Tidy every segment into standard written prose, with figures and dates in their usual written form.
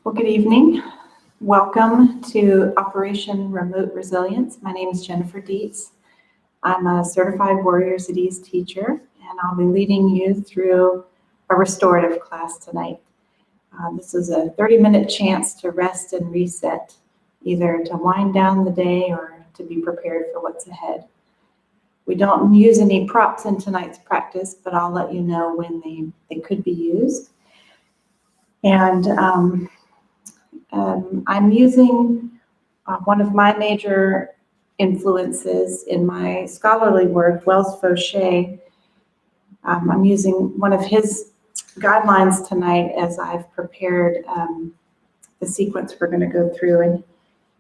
Well, good evening. Welcome to Operation Remote Resilience. My name is Jennifer Dietz. I'm a certified Warriors at Ease teacher, and I'll be leading you through a restorative class tonight. This is a 30-minute chance to rest and reset, either to wind down the day or to be prepared for what's ahead. We don't use any props in tonight's practice, but I'll let you know when they could be used. And I'm using one of my major influences in my scholarly work, Wells Fauché. I'm using one of his guidelines tonight as I've prepared the sequence we're going to go through. And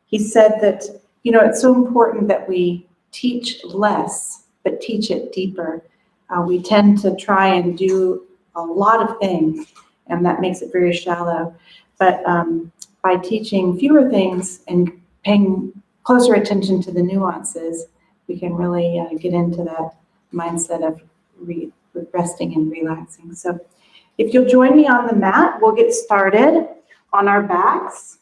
he said that, it's so important that we teach less, but teach it deeper. We tend to try and do a lot of things, and that makes it very shallow. But by teaching fewer things and paying closer attention to the nuances, we can really get into that mindset of resting and relaxing. So if you'll join me on the mat, we'll get started on our backs.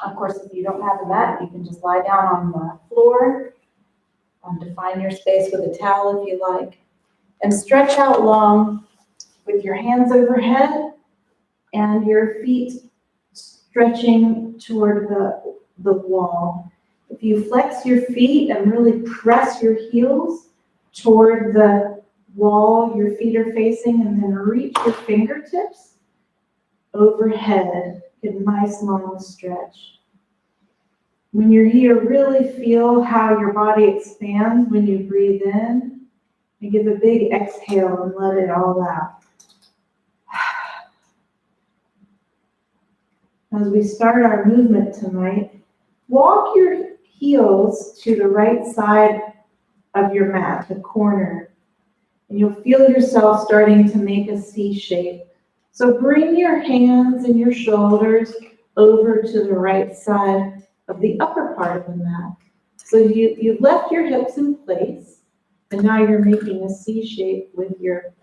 Of course, if you don't have a mat, you can just lie down on the floor. Define your space with a towel if you like. And stretch out long with your hands overhead and your feet stretching toward the wall. If you flex your feet and really press your heels toward the wall your feet are facing, and then reach your fingertips overhead, get a nice long stretch. When you're here, really feel how your body expands when you breathe in, and give a big exhale and let it all out. As we start our movement tonight, walk your heels to the right side of your mat, the corner, and you'll feel yourself starting to make a C shape. So bring your hands and your shoulders over to the right side of the upper part of the mat. So you've left your hips in place, and now you're making a C shape with your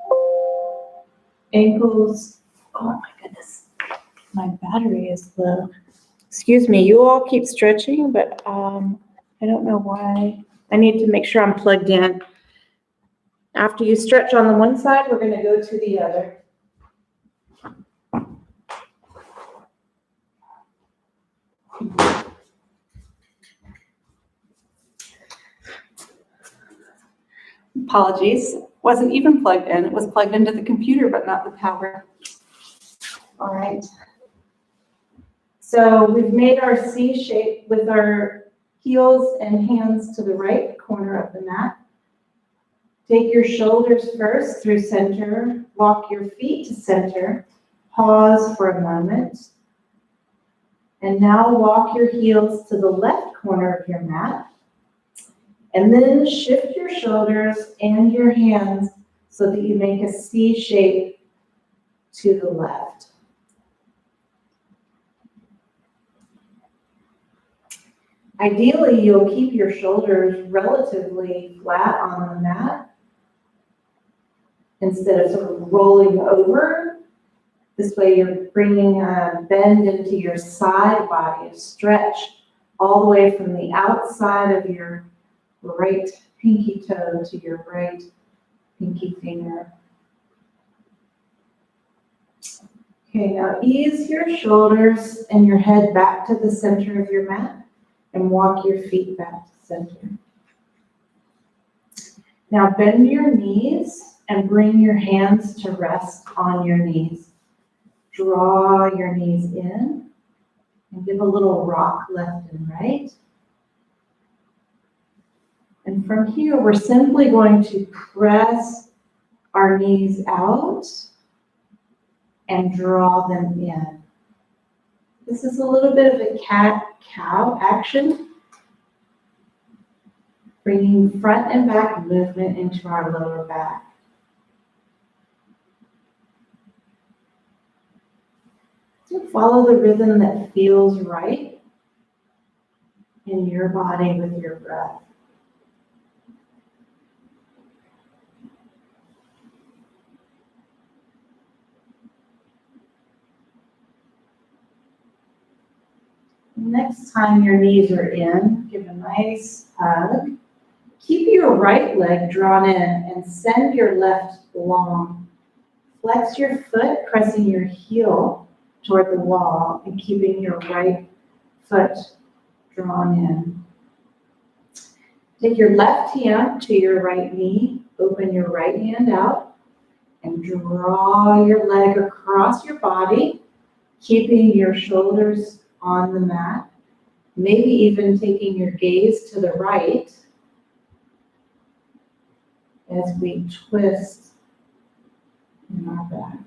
ankles. Oh my goodness. My battery is low. Excuse me, you all keep stretching, but I don't know why. I need to make sure I'm plugged in. After you stretch on the one side, we're going to go to the other. Apologies. Wasn't even plugged in. It was plugged into the computer, but not the power. All right. So we've made our C shape with our heels and hands to the right corner of the mat. Take your shoulders first through center. Walk your feet to center. Pause for a moment. And now walk your heels to the left corner of your mat. And then shift your shoulders and your hands so that you make a C shape to the left. Ideally, you'll keep your shoulders relatively flat on the mat instead of sort of rolling over. This way you're bringing a bend into your side body, a stretch all the way from the outside of your right pinky toe to your right pinky finger. Okay, now ease your shoulders and your head back to the center of your mat and walk your feet back to center. Now bend your knees and bring your hands to rest on your knees. Draw your knees in and give a little rock left and right. And from here, we're simply going to press our knees out and draw them in. This is a little bit of a cat-cow action, bringing front and back movement into our lower back. So follow the rhythm that feels right in your body with your breath. Next time your knees are in, give a nice hug. Keep your right leg drawn in and send your left long. Flex your foot, pressing your heel toward the wall and keeping your right foot drawn in. Take your left hand to your right knee, open your right hand out, and draw your leg across your body, keeping your shoulders on the mat, maybe even taking your gaze to the right as we twist in our back.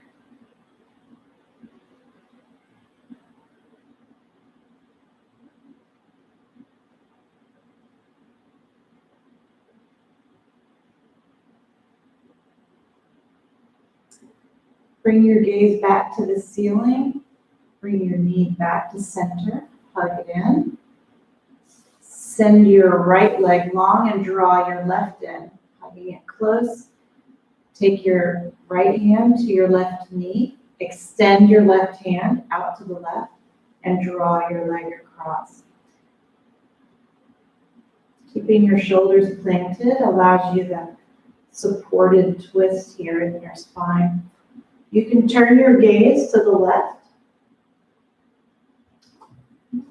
Bring your gaze back to the ceiling. Bring your knee back to center. Hug it in. Send your right leg long and draw your left in, hugging it close. Take your right hand to your left knee. Extend your left hand out to the left and draw your leg across. Keeping your shoulders planted allows you the supported twist here in your spine. You can turn your gaze to the left.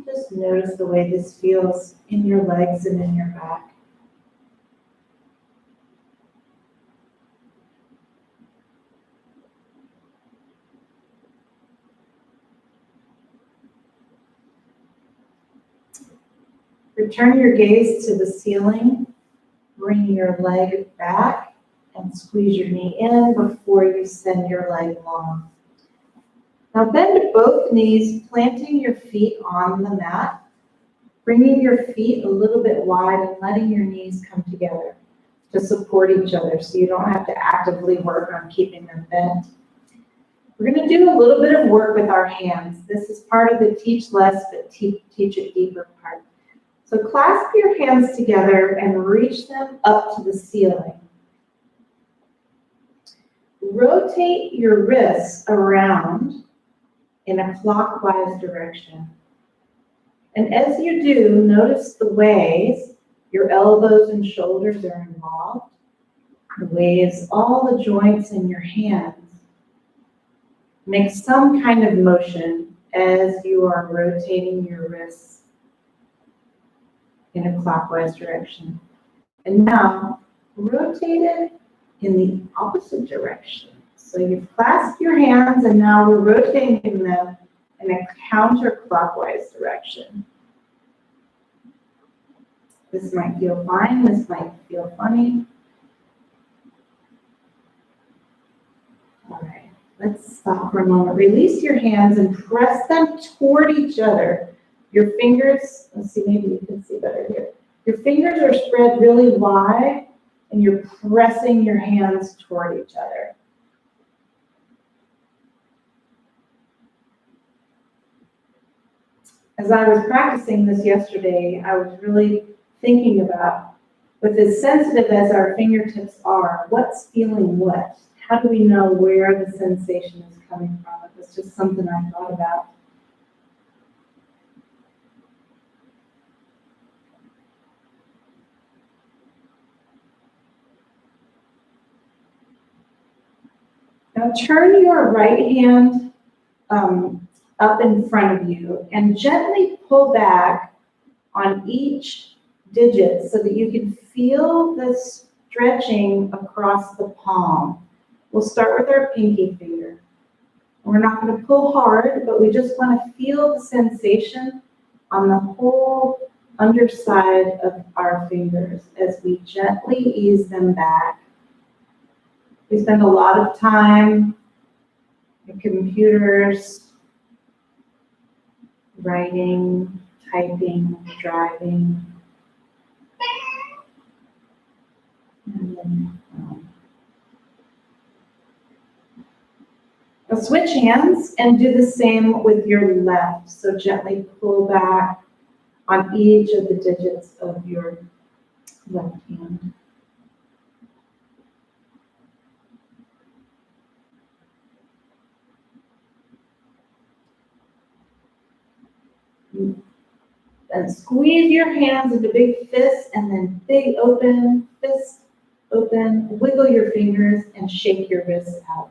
Just notice the way this feels in your legs and in your back. Return your gaze to the ceiling. Bring your leg back and squeeze your knee in before you send your leg long. Now bend both knees, planting your feet on the mat, bringing your feet a little bit wide and letting your knees come together to support each other so you don't have to actively work on keeping them bent. We're going to do a little bit of work with our hands. This is part of the teach less but teach it deeper part. So clasp your hands together and reach them up to the ceiling. Rotate your wrists around in a clockwise direction. And as you do, notice the ways your elbows and shoulders are involved, the ways all the joints in your hands make some kind of motion as you are rotating your wrists in a clockwise direction. And now, rotate it in the opposite direction. So you've clasped your hands and now we're rotating them in a counterclockwise direction. This might feel fine, this might feel funny. All right, let's stop for a moment. Release your hands and press them toward each other. Your fingers, let's see, maybe you can see better here. Your fingers are spread really wide and you're pressing your hands toward each other. As I was practicing this yesterday, I was really thinking about, with as sensitive as our fingertips are, what's feeling what? How do we know where the sensation is coming from? It was just something I thought about. Now turn your right hand up in front of you and gently pull back on each digit so that you can feel the stretching across the palm. We'll start with our pinky finger. We're not going to pull hard, but we just want to feel the sensation on the whole underside of our fingers as we gently ease them back. We spend a lot of time in computers, writing, typing, driving. And then, now switch hands and do the same with your left. So gently pull back on each of the digits of your left hand. Then squeeze your hands into big fists and then big open, fist open. Wiggle your fingers and shake your wrists out.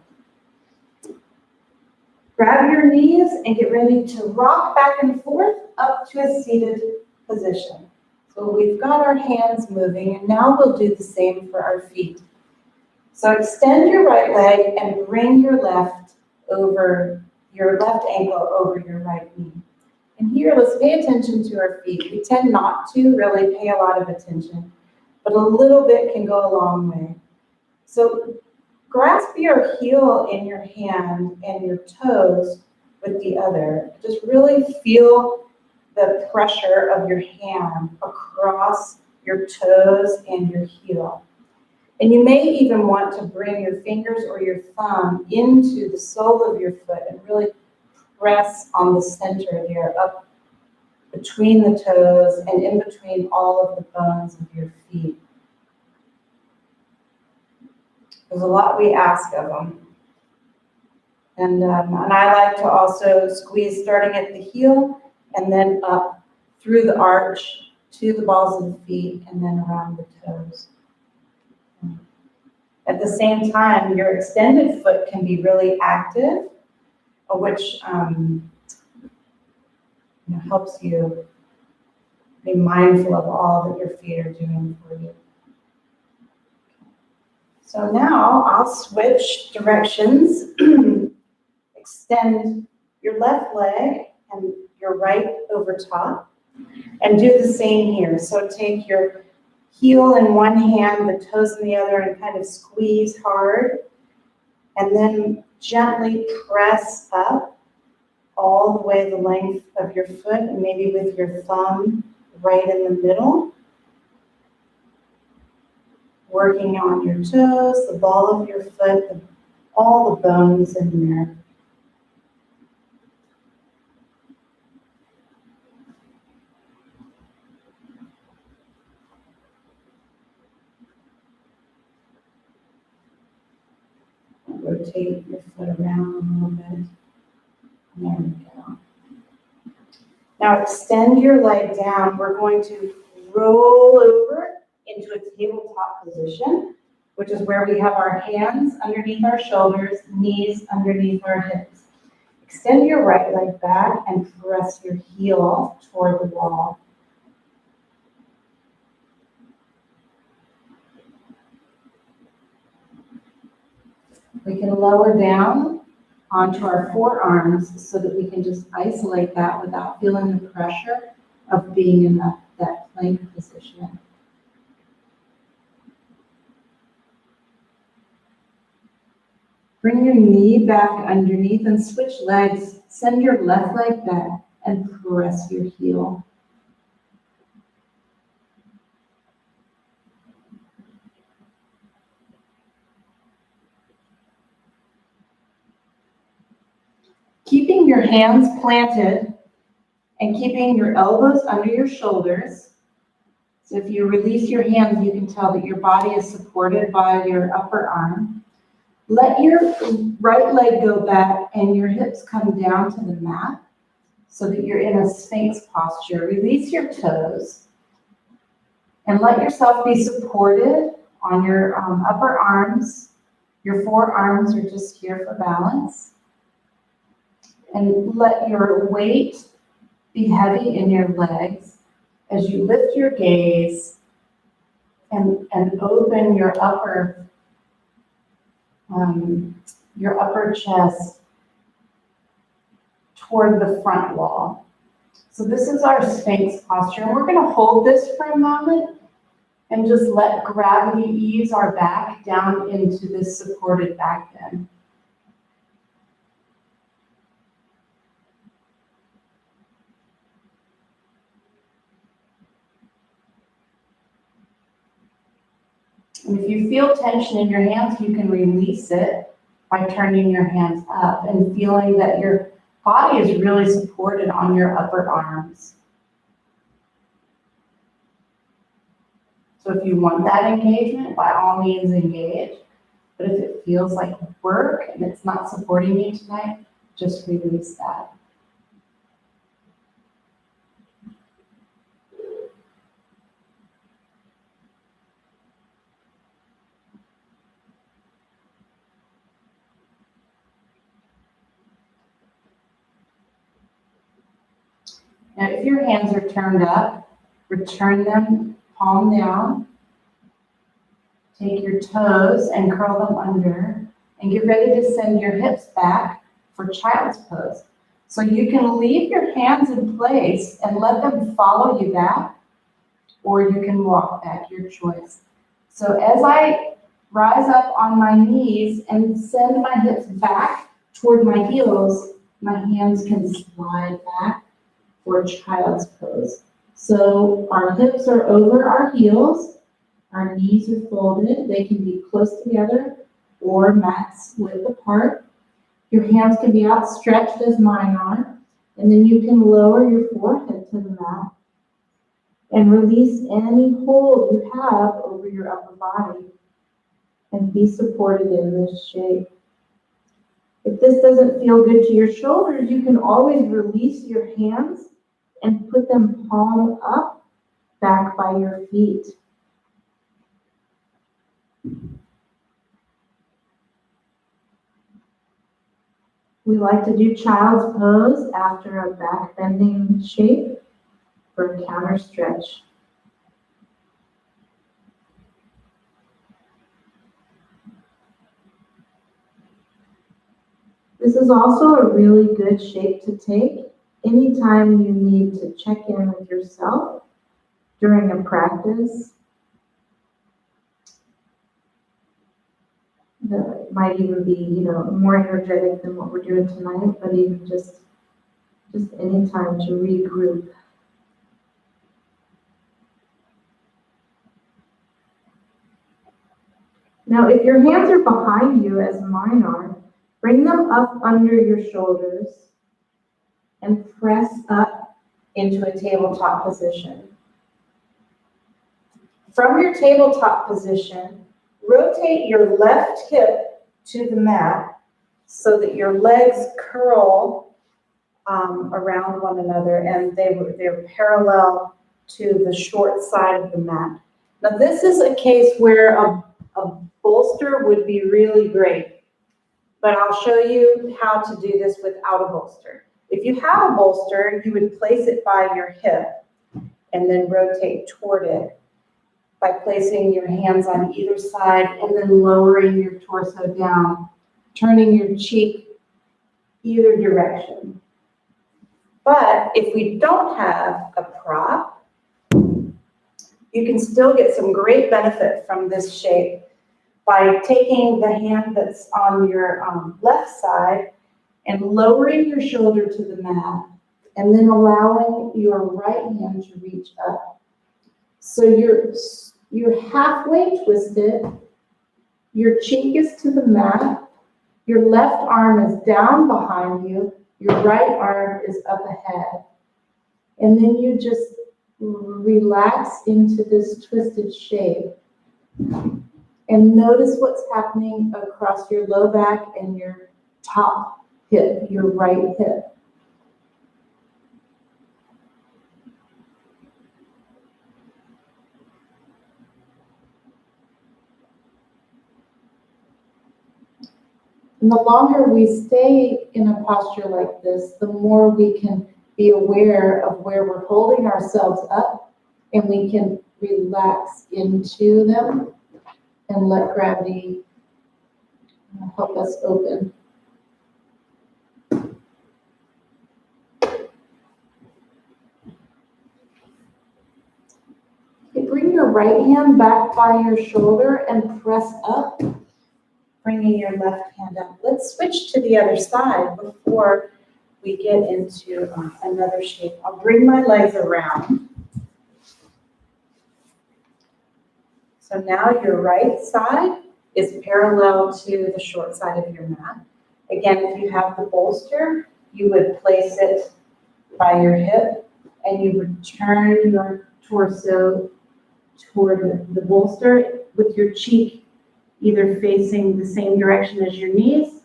Grab your knees and get ready to rock back and forth up to a seated position. So we've got our hands moving, and now we'll do the same for our feet. So extend your right leg and bring your left ankle over your right knee. And here, let's pay attention to our feet. We tend not to really pay a lot of attention, but a little bit can go a long way. So grasp your heel in your hand and your toes with the other. Just really feel the pressure of your hand across your toes and your heel. And you may even want to bring your fingers or your thumb into the sole of your foot and really press on the center there, up between the toes and in between all of the bones of your feet. There's a lot we ask of them. And I like to also squeeze starting at the heel and then up through the arch to the balls of the feet and then around the toes. At the same time, your extended foot can be really active, which helps you be mindful of all that your feet are doing for you. So now I'll switch directions. Extend your left leg and your right over top, and do the same here. So take your heel in one hand, the toes in the other, and kind of squeeze hard, and then gently press up all the way the length of your foot, and maybe with your thumb right in the middle. Working on your toes, the ball of your foot, all the bones in there. Rotate your foot around a little bit. There we go. Now extend your leg down. We're going to roll over into a tabletop position, which is where we have our hands underneath our shoulders, knees underneath our hips. Extend your right leg back and press your heel toward the wall. We can lower down onto our forearms so that we can just isolate that without feeling the pressure of being in that plank position. Bring your knee back underneath and switch legs. Send your left leg back and press your heel. Keeping your hands planted and keeping your elbows under your shoulders. So if you release your hands, you can tell that your body is supported by your upper arm. Let your right leg go back and your hips come down to the mat so that you're in a Sphinx posture. Release your toes and let yourself be supported on your upper arms. Your forearms are just here for balance. And let your weight be heavy in your legs as you lift your gaze and open your upper chest toward the front wall. So this is our Sphinx posture. And we're going to hold this for a moment and just let gravity ease our back down into this supported back bend. And if you feel tension in your hands, you can release it by turning your hands up and feeling that your body is really supported on your upper arms. So if you want that engagement, by all means engage. But if it feels like work and it's not supporting you tonight, just release that. Now, if your hands are turned up, return them palm down. Take your toes and curl them under, and get ready to send your hips back for child's pose. So you can leave your hands in place and let them follow you back, or you can walk back, your choice. So as I rise up on my knees and send my hips back toward my heels, my hands can slide back for child's pose. So our hips are over our heels, our knees are folded, they can be close together or mats width apart. Your hands can be outstretched as mine are, and then you can lower your forehead to the mat and release any hold you have over your upper body and be supported in this shape. If this doesn't feel good to your shoulders, you can always release your hands and put them palm up back by your feet. We like to do child's pose after a back bending shape for a counter stretch. This is also a really good shape to take anytime you need to check in with yourself during a practice. That might even be, more energetic than what we're doing tonight, but even just any time to regroup. Now, if your hands are behind you, as mine are, bring them up under your shoulders and press up into a tabletop position. From your tabletop position, rotate your left hip to the mat so that your legs curl around one another and they're parallel to the short side of the mat. Now, this is a case where a bolster would be really great, but I'll show you how to do this without a bolster. If you have a bolster, you would place it by your hip and then rotate toward it by placing your hands on either side and then lowering your torso down, turning your cheek either direction. But if we don't have a prop, you can still get some great benefit from this shape by taking the hand that's on your left side and lowering your shoulder to the mat, and then allowing your right hand to reach up. So you're halfway twisted, your cheek is to the mat, your left arm is down behind you, your right arm is up ahead. And then you just relax into this twisted shape. And notice what's happening across your low back and your top hip, your right hip. And the longer we stay in a posture like this, the more we can be aware of where we're holding ourselves up, and we can relax into them and let gravity help us open. Okay, bring your right hand back by your shoulder and press up, bringing your left hand up. Let's switch to the other side before we get into another shape. I'll bring my legs around. So now your right side is parallel to the short side of your mat. Again, if you have the bolster, you would place it by your hip and you would turn your torso toward the bolster with your cheek either facing the same direction as your knees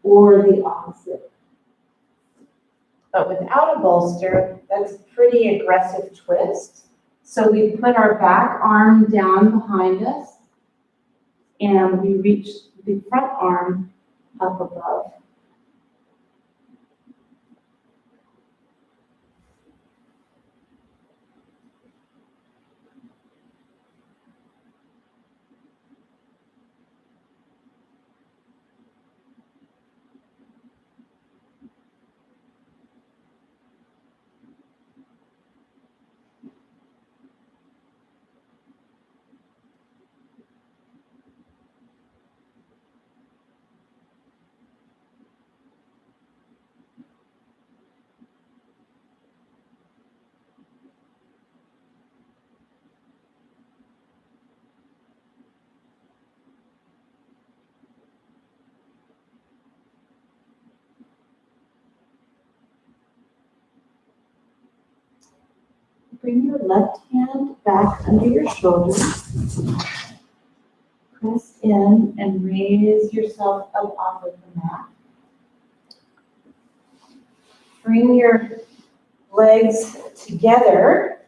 or the opposite. But without a bolster, that's a pretty aggressive twist. So we put our back arm down behind us and we reach the front arm up above. Bring your left hand back under your shoulder. Press in and raise yourself up off of the mat. Bring your legs together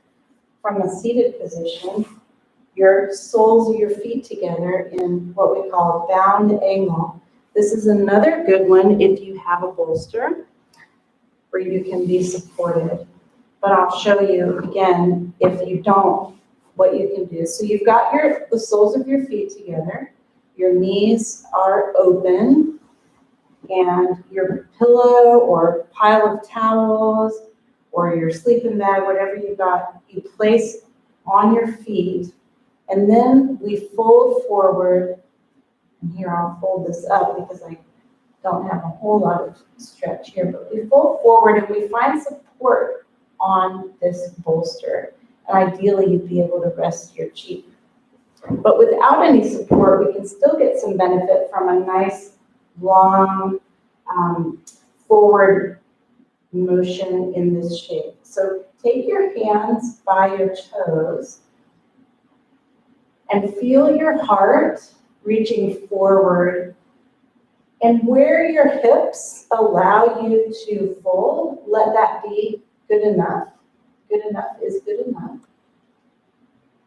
from a seated position. Your soles of your feet together in what we call bound angle. This is another good one if you have a bolster where you can be supported. But I'll show you again, if you don't, what you can do. So you've got the soles of your feet together, your knees are open, and your pillow or pile of towels or your sleeping bag, whatever you got, you place on your feet, and then we fold forward. And here I'll fold this up because I don't have a whole lot of stretch here, but we fold forward and we find support on this bolster. And ideally, you'd be able to rest your cheek. But without any support, we can still get some benefit from a nice, long, forward motion in this shape. So take your hands by your toes and feel your heart reaching forward. And where your hips allow you to fold, let that be good enough. Good enough is good enough.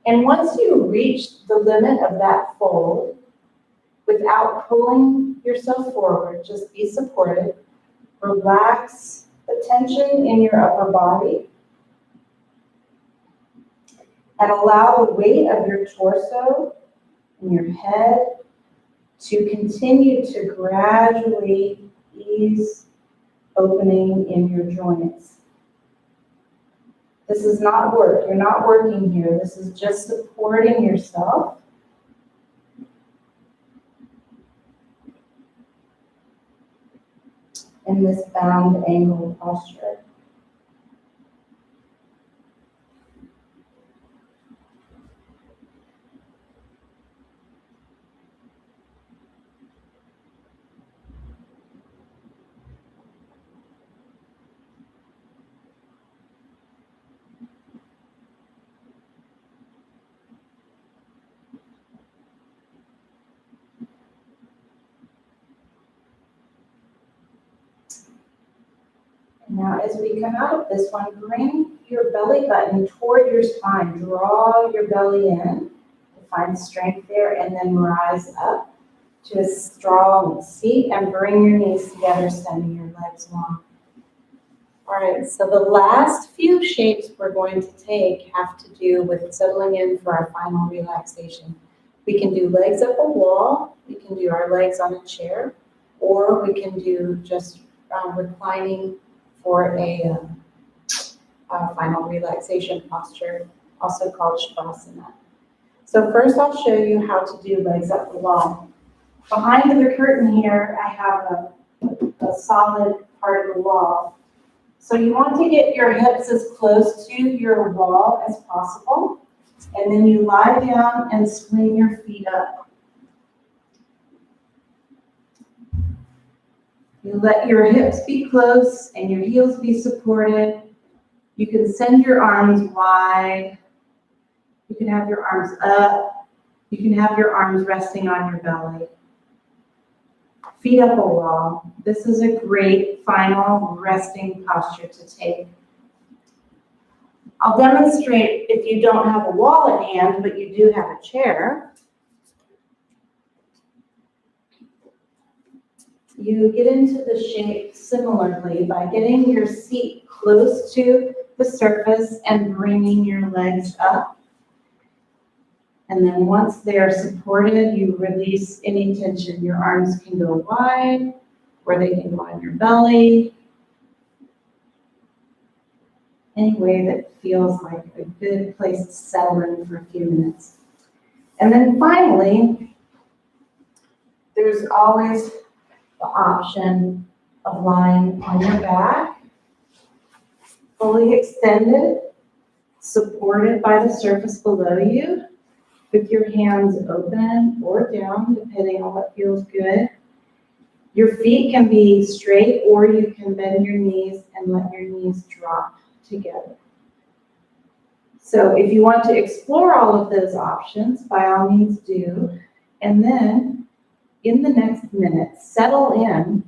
And once you reach the limit of that fold, without pulling yourself forward, just be supported. Relax the tension in your upper body. And allow the weight of your torso and your head to continue to gradually ease opening in your joints. This is not work. You're not working here. This is just supporting yourself. In this bound angle posture. Now, as we come out of this one, bring your belly button toward your spine. Draw your belly in to find strength there, and then rise up to a strong seat and bring your knees together, sending your legs long. All right, so the last few shapes we're going to take have to do with settling in for our final relaxation. We can do legs up a wall, we can do our legs on a chair, or we can do just reclining for a final relaxation posture, also called Shavasana. So first I'll show you how to do legs up the wall. Behind the curtain here, I have a solid part of the wall. So you want to get your hips as close to your wall as possible, and then you lie down and swing your feet up. You let your hips be close and your heels be supported. You can send your arms wide. You can have your arms up. You can have your arms resting on your belly. Feet up a wall. This is a great final resting posture to take. I'll demonstrate if you don't have a wall at hand, but you do have a chair. You get into the shape similarly by getting your seat close to the surface and bringing your legs up. And then once they're supported, you release any tension. Your arms can go wide, or they can go on your belly. Any way that feels like a good place to settle in for a few minutes. And then finally, there's always the option of lying on your back, fully extended, supported by the surface below you, with your hands open or down, depending on what feels good. Your feet can be straight, or you can bend your knees and let your knees drop together. So if you want to explore all of those options, by all means do. And then in the next minute, settle in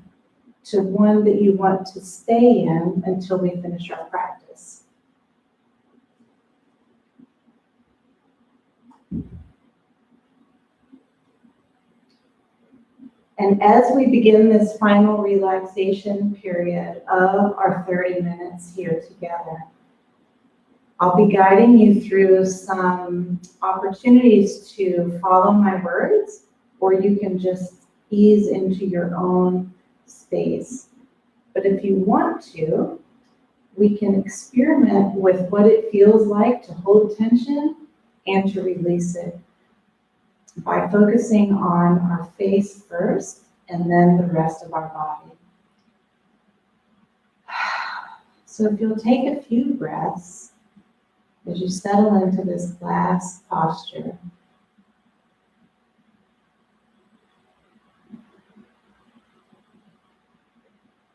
to one that you want to stay in until we finish our practice. And as we begin this final relaxation period of our 30 minutes here together, I'll be guiding you through some opportunities to follow my words, or you can just ease into your own space. But if you want to, we can experiment with what it feels like to hold tension and to release it by focusing on our face first and then the rest of our body. So if you'll take a few breaths as you settle into this last posture.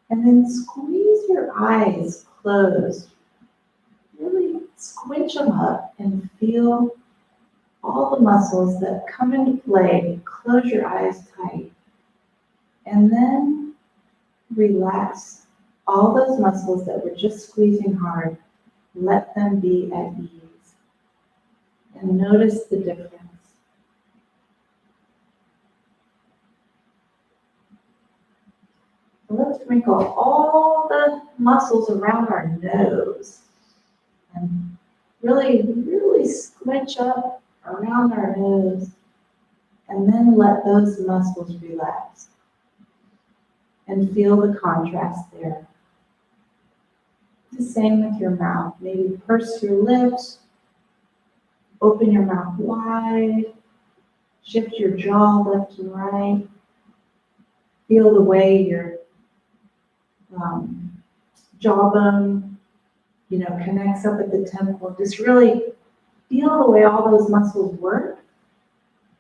And then squeeze your eyes closed. Really squinch them up and feel all the muscles that come into play. Close your eyes tight. And then relax all those muscles that were just squeezing hard. Let them be at ease. And notice the difference. Let's wrinkle all the muscles around our nose. And really, really squinch up around our nose. And then let those muscles relax. And feel the contrast there. The same with your mouth. Maybe purse your lips. Open your mouth wide. Shift your jaw left and right. Feel the way your jawbone, connects up at the temple. Just really feel the way all those muscles work,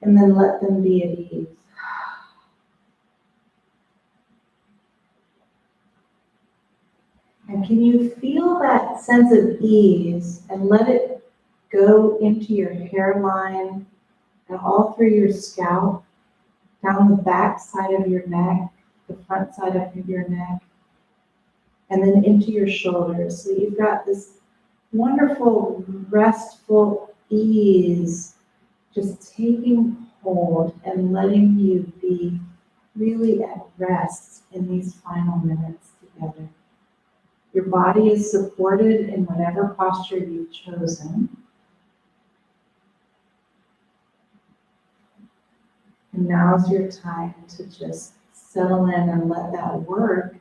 and then let them be at ease. And can you feel that sense of ease and let it go into your hairline and all through your scalp, down the back side of your neck, the front side of your neck, and then into your shoulders. So you've got this wonderful, restful ease just taking hold and letting you be really at rest in these final minutes together. Your body is supported in whatever posture you've chosen. And now's your time to just settle in and let that work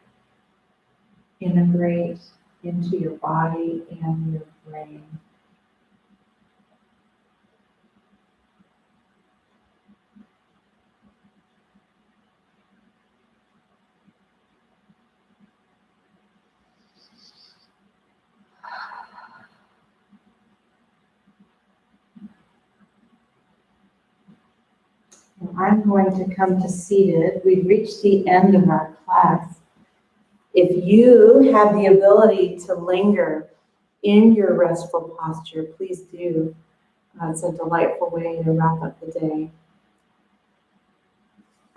integrate into your body and your brain. And I'm going to come to seated. We've reached the end of our class. If you have the ability to linger in your restful posture, please do. It's a delightful way to wrap up the day.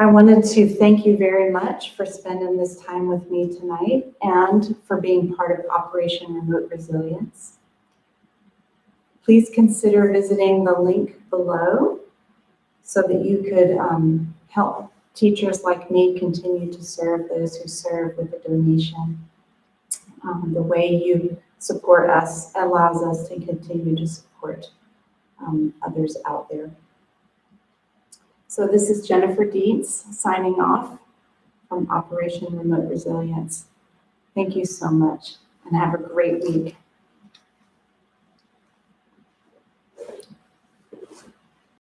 I wanted to thank you very much for spending this time with me tonight and for being part of Operation Remote Resilience. Please consider visiting the link below so that you could help teachers like me continue to serve those who serve with a donation. The way you support us allows us to continue to support others out there. So this is Jennifer Dietz signing off from Operation Remote Resilience. Thank you so much and have a great week.